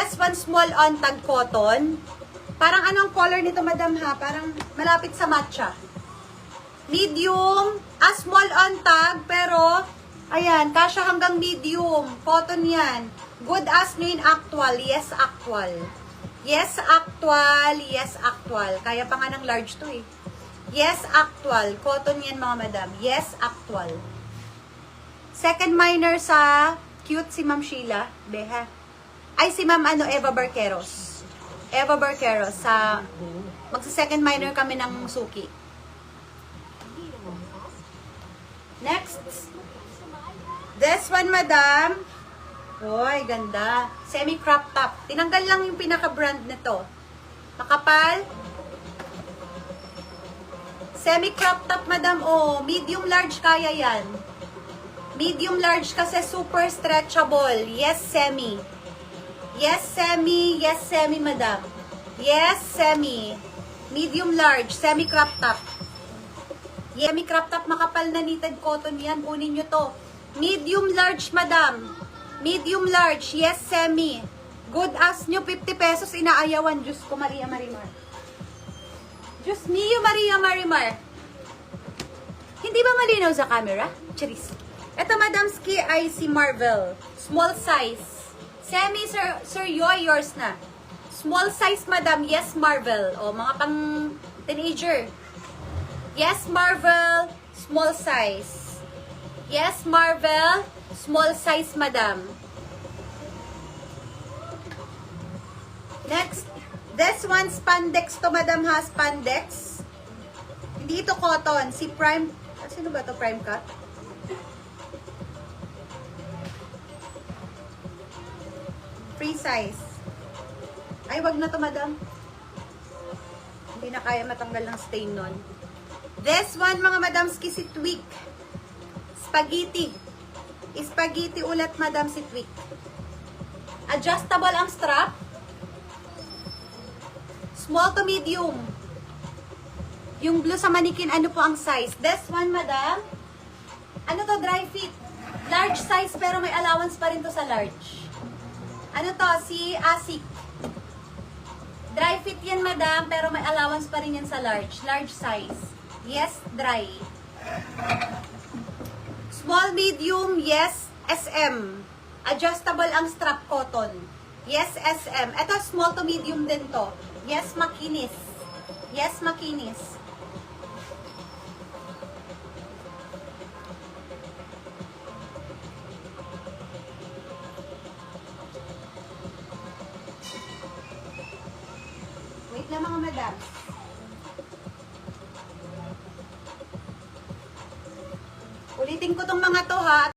This one, small on tag cotton. Parang anong color nito, madam ha? Parang malapit sa matcha. Medium, small on tag, pero, ayan, kasya hanggang medium. Cotton yan. Good as nyo in actual. Yes, actual. Yes, actual. Yes, actual. Kaya pa nga ng large to eh. Yes, actual. Cotton yan, mga madam. Yes, actual. Second minor sa cute si Ma'am Sheila. Beha. Ay, si Ma'am Eva Barqueros. Eva Barqueros. Magsa-second minor kami ng suki. Next. This one, madam. Uy, ganda. Semi-crop top. Tinanggal lang yung pinaka-brand nito. Makapal. Semi-crop top, madam. Oh, medium large kaya yan. Medium large kasi super stretchable. Yes, semi. Yes, semi. Yes, semi, madam. Yes, semi. Medium large. Semi-crop top. Semi-crop top, makapal na knitted cotton yan. Kunin nyo to. Medium large, madam. Medium large. Yes, semi. Good as nyo. 50 pesos inaayawan. Diyos ko, Maria Marimar. Diyos mio, Maria Marimar. Hindi ba malinaw sa camera? Charis. Ito, Madam Ski, ay si Marvel. Small size. Semi, Sir Yoy, yours na. Small size, Madam. Yes, Marvel. O, mga pang teenager. Yes, Marvel. Small size. Yes, Marvel. Small size, Madam. Next. This one, spandex to, Madam, ha? Spandex. Hindi ito cotton. Si Prime. Sino ba to? Prime Cut? Free size. Ay, wag na to, madam. Hindi na kaya matanggal ng stain nun. This one, mga madamski, si Tweak. Spaghetti. Spaghetti ulit, madam, si Tweak. Adjustable ang strap. Small to medium. Yung blue sa manikin, ano po ang size? This one, madam. Ano to, dry fit. Large size, pero may allowance pa rin to sa large. Ano to? Si Asik. Dry fit yan, madam, pero may allowance pa rin yan sa large. Large size. Yes, dry. Small, medium, yes, SM. Adjustable ang strap cotton. Yes, SM. Ito, small to medium din to. Yes, makinis. Yes, makinis. Wait lang, mga madam. Ulitin ko tong mga to, ha.